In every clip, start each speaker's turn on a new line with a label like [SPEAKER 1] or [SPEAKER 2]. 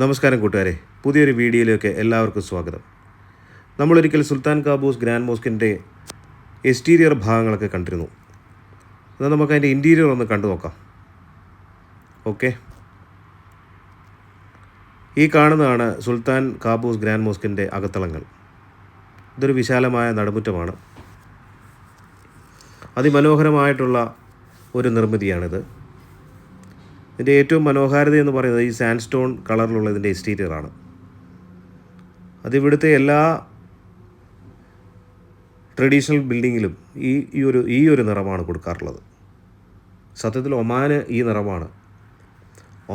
[SPEAKER 1] നമസ്കാരം കൂട്ടുകാരെ, പുതിയൊരു വീഡിയോയിലേക്ക് എല്ലാവർക്കും സ്വാഗതം. നമ്മളൊരിക്കൽ സുൽത്താൻ കാബൂസ് ഗ്രാൻഡ് മോസ്കിൻ്റെ എക്സ്റ്റീരിയർ ഭാഗങ്ങളൊക്കെ കണ്ടിരുന്നു. എന്നാൽ നമുക്ക് അതിൻ്റെ ഇൻറ്റീരിയർ ഒന്ന് കണ്ടു നോക്കാം. ഓക്കെ, ഈ കാണുന്നതാണ് സുൽത്താൻ കാബൂസ് ഗ്രാൻഡ് മോസ്കിൻ്റെ അകത്തളങ്ങൾ. ഇതൊരു വിശാലമായ നടുമുറ്റമാണ്. അതിമനോഹരമായിട്ടുള്ള ഒരു നിർമ്മിതിയാണിത്. ഇതിൻ്റെ ഏറ്റവും മനോഹാരിത എന്ന് പറയുന്നത് ഈ സാൻഡ് സ്റ്റോൺ കളറിലുള്ള ഇതിൻ്റെ എക്സ്റ്റീരിയറാണ്. അതിവിടുത്തെ എല്ലാ ട്രഡീഷണൽ ബിൽഡിങ്ങിലും ഈ ഒരു നിറമാണ് കൊടുക്കാറുള്ളത്. സത്യത്തിൽ ഒമാന് ഈ നിറമാണ്.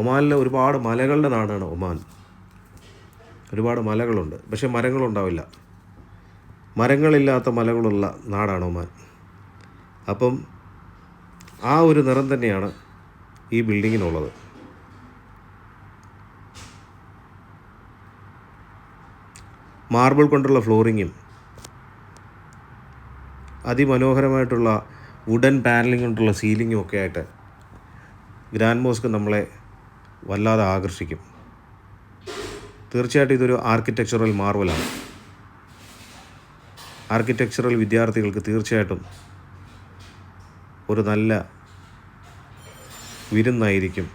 [SPEAKER 1] ഒമാനിലെ ഒരുപാട് മലകളുടെ നാടാണ് ഒമാൻ. ഒരുപാട് മലകളുണ്ട്, പക്ഷേ മരങ്ങളുണ്ടാവില്ല. മരങ്ങളില്ലാത്ത മലകളുള്ള നാടാണ് ഒമാൻ. അപ്പം ആ ഒരു നിറം തന്നെയാണ് ഈ ബിൽഡിങ്ങിനുള്ളത്. മാർബിൾ കൊണ്ടുള്ള ഫ്ലോറിങ്ങും അതിമനോഹരമായിട്ടുള്ള വുഡൻ പാനലിംഗ് കൊണ്ടുള്ള സീലിങ്ങും ഒക്കെ ആയിട്ട് ഗ്രാൻഡ് മോസ്ക് നമ്മളെ വല്ലാതെ ആകർഷിക്കും. തീർച്ചയായിട്ടും ഇതൊരു ആർക്കിടെക്ചറൽ മാർവലാണ്. ആർക്കിടെക്ചറൽ വിദ്യാർത്ഥികൾക്ക് തീർച്ചയായിട്ടും ഒരു നല്ല വിരുന്നായിരിക്കും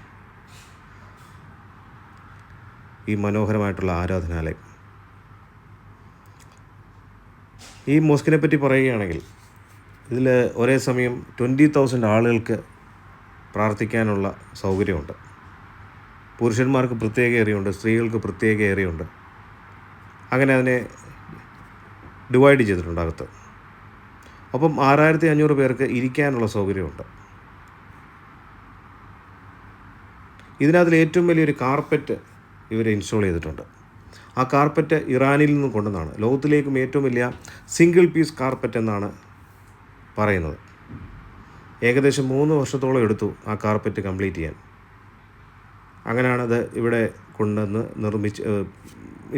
[SPEAKER 1] ഈ മനോഹരമായിട്ടുള്ള ആരാധനാലയം. ഈ മോസ്കിനെ പറ്റി പറയുകയാണെങ്കിൽ ഇതിൽ ഒരേ സമയം 20,000 ആളുകൾക്ക് പ്രാർത്ഥിക്കാനുള്ള സൗകര്യമുണ്ട്. പുരുഷന്മാർക്ക് പ്രത്യേക ഏരിയയുണ്ട്, സ്ത്രീകൾക്ക് പ്രത്യേക ഏരിയയുണ്ട്. അങ്ങനെ അതിനെ ഡിവൈഡ് ചെയ്തിട്ടുണ്ട് അകത്ത്. അപ്പം 6500 പേർക്ക് ഇരിക്കാനുള്ള സൗകര്യമുണ്ട്. ഇതിനകത്തിൽ ഏറ്റവും വലിയൊരു കാർപ്പറ്റ് ഇവർ ഇൻസ്റ്റാൾ ചെയ്തിട്ടുണ്ട്. ആ കാർപ്പറ്റ് ഇറാനിൽ നിന്നും കൊണ്ടുവന്നാണ്. ലോകത്തിലേക്കും ഏറ്റവും വലിയ സിംഗിൾ പീസ് കാർപ്പറ്റ് എന്നാണ് പറയുന്നത്. ഏകദേശം 3 വർഷത്തോളം എടുത്തു ആ കാർപ്പറ്റ് കംപ്ലീറ്റ് ചെയ്യാൻ. അങ്ങനെയാണത് ഇവിടെ കൊണ്ടുവന്ന്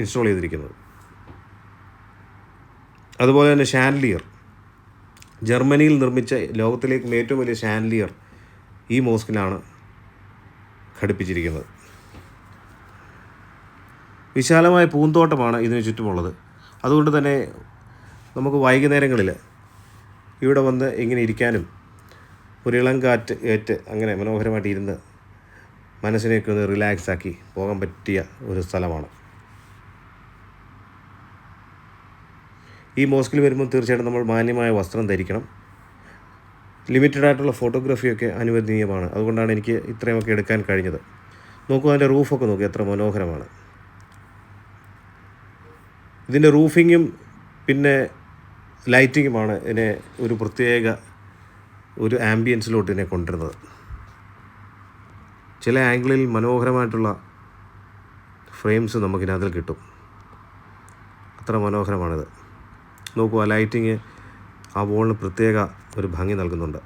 [SPEAKER 1] ഇൻസ്റ്റാൾ ചെയ്തിരിക്കുന്നത്. അതുപോലെ തന്നെ ഷാൻലിയർ, ജർമ്മനിയിൽ നിർമ്മിച്ച ലോകത്തിലേക്കും ഏറ്റവും വലിയ ഷാൻലിയർ ഈ മോസ്കിലാണ് ഘടിപ്പിച്ചിരിക്കുന്നത്. വിശാലമായ പൂന്തോട്ടമാണ് ഇതിന് ചുറ്റുമുള്ളത്. അതുകൊണ്ട് തന്നെ നമുക്ക് വൈകുന്നേരങ്ങളിൽ ഇവിടെ വന്ന് ഇങ്ങനെ ഇരിക്കാനും ഒരു ഇളം കാറ്റ് ഏറ്റ് അങ്ങനെ മനോഹരമായിട്ട് ഇരുന്ന് മനസ്സിനെയൊക്കെ ഒന്ന് റിലാക്സ് ആക്കി പോകാൻ പറ്റിയ ഒരു സ്ഥലമാണ്. ഈ മോസ്കിൽ വരുമ്പോൾ തീർച്ചയായിട്ടും നമ്മൾ മാന്യമായ വസ്ത്രം ധരിക്കണം. ലിമിറ്റഡ് ആയിട്ടുള്ള ഫോട്ടോഗ്രാഫിയൊക്കെ അനുവദനീയമാണ്. അതുകൊണ്ടാണ് എനിക്ക് ഇത്രയുമൊക്കെ എടുക്കാൻ കഴിഞ്ഞത്. നോക്കൂ, അതിൻ്റെ റൂഫൊക്കെ നോക്കൂ, എത്ര മനോഹരമാണ്. ഇതിൻ്റെ റൂഫിങ്ങും പിന്നെ ലൈറ്റിങ്ങുമാണ് ഇതിനെ ഒരു പ്രത്യേക ഒരു ആംബിയൻസിലോട്ട് ഇതിനെ കൊണ്ടുവരുന്നത്. ചില ആംഗിളിൽ മനോഹരമായിട്ടുള്ള ഫ്രെയിംസ് നമുക്കിതിനകത്തിൽ കിട്ടും. അത്ര മനോഹരമാണിത്. നോക്കൂ, ആ ലൈറ്റിങ് ആ വോളിന് പ്രത്യേക ഒരു ഭംഗി നൽകുന്നുണ്ട്.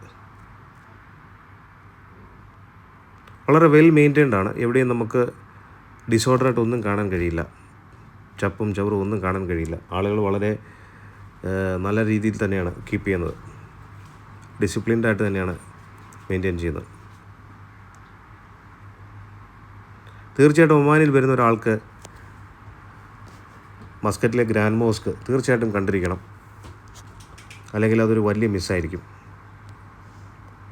[SPEAKER 1] വളരെ വെൽ മെയിൻറ്റൈൻഡ് ആണ്. എവിടെയും നമുക്ക് ഡിസോർഡറായിട്ട് ഒന്നും കാണാൻ കഴിയില്ല. ചപ്പും ചവറും ഒന്നും കാണാൻ കഴിയില്ല. ആളുകൾ വളരെ നല്ല രീതിയിൽ തന്നെയാണ് കീപ്പ് ചെയ്യുന്നത്. ഡിസിപ്ലിൻഡ് ആയിട്ട് തന്നെയാണ് മെയിൻറ്റെയിൻ ചെയ്യുന്നത്. തീർച്ചയായിട്ടും ഒമാനിൽ വരുന്ന ഒരാൾക്ക് മസ്കറ്റിലെ ഗ്രാൻഡ് മോസ്ക് തീർച്ചയായിട്ടും കണ്ടിരിക്കണം. അല്ലെങ്കിൽ അതൊരു വലിയ മിസ്സായിരിക്കും.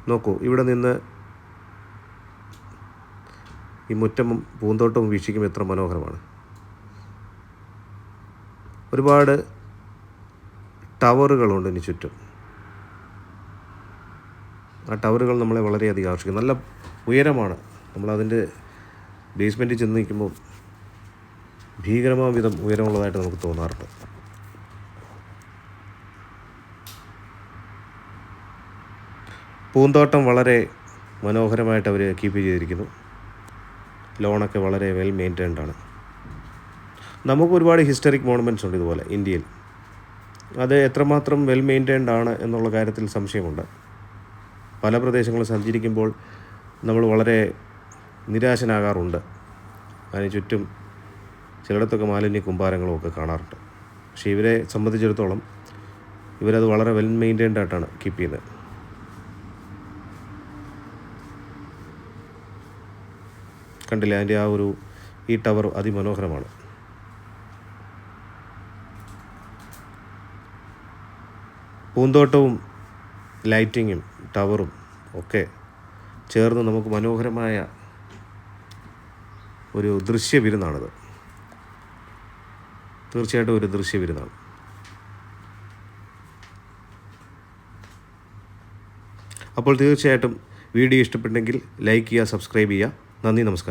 [SPEAKER 1] നോക്കൂ, ഇവിടെ നിന്ന് ഈ മുറ്റവും പൂന്തോട്ടവും വീക്ഷിക്കുമ്പോൾ എത്ര മനോഹരമാണ്. ഒരുപാട് ടവറുകളുണ്ട് ഇതിന് ചുറ്റും. ആ ടവറുകൾ നമ്മളെ വളരെയധികം ആകർഷിക്കും. നല്ല ഉയരമാണ്. നമ്മളതിൻ്റെ ബേസ്മെൻറ്റിൽ ചെന്ന് നിൽക്കുമ്പോൾ ഭീകരമായ വിധം ഉയരമുള്ളതായിട്ട് നമുക്ക് തോന്നാറുണ്ട്. പൂന്തോട്ടം വളരെ മനോഹരമായിട്ട് അവർ കീപ്പ് ചെയ്തിരിക്കുന്നു. ലോണൊക്കെ വളരെ വെൽ മെയിൻറ്റൈൻഡ് ആണ്. നമുക്ക് ഒരുപാട് ഹിസ്റ്ററിക് മോണുമെൻറ്റ്സ് ഉണ്ട് ഇതുപോലെ ഇന്ത്യയിൽ. അത് എത്രമാത്രം വെൽ മെയിൻറ്റൈൻഡ് ആണ് എന്നുള്ള കാര്യത്തിൽ സംശയമുണ്ട്. പല പ്രദേശങ്ങളും സഞ്ചരിക്കുമ്പോൾ നമ്മൾ വളരെ നിരാശനാകാറുണ്ട്. അതിന് ചുറ്റും ചിലയിടത്തൊക്കെ മാലിന്യ കുമ്പാരങ്ങളും ഒക്കെ കാണാറുണ്ട്. പക്ഷേ ഇവരെ സംബന്ധിച്ചിടത്തോളം ഇവരത് വളരെ വെൽ മെയിൻറ്റൈൻഡ് ആയിട്ടാണ് കീപ്പ് ചെയ്യുന്നത്. കണ്ടില്ലേ അതിൻ്റെ ആ ഒരു ഈ ടവർ അതിമനോഹരമാണ്. പൂന്തോട്ടവും ലൈറ്റിങ്ങും ടവറും ഒക്കെ ചേർന്ന് നമുക്ക് മനോഹരമായ ഒരു ദൃശ്യവിരുന്നാണിത്. തീർച്ചയായിട്ടും ഒരു ദൃശ്യവിരുന്നാണ്. അപ്പോൾ തീർച്ചയായിട്ടും വീഡിയോ ഇഷ്ടപ്പെട്ടെങ്കിൽ ലൈക്ക് ചെയ്യുക, സബ്സ്ക്രൈബ് ചെയ്യുക. നന്ദി, നമസ്കാരം.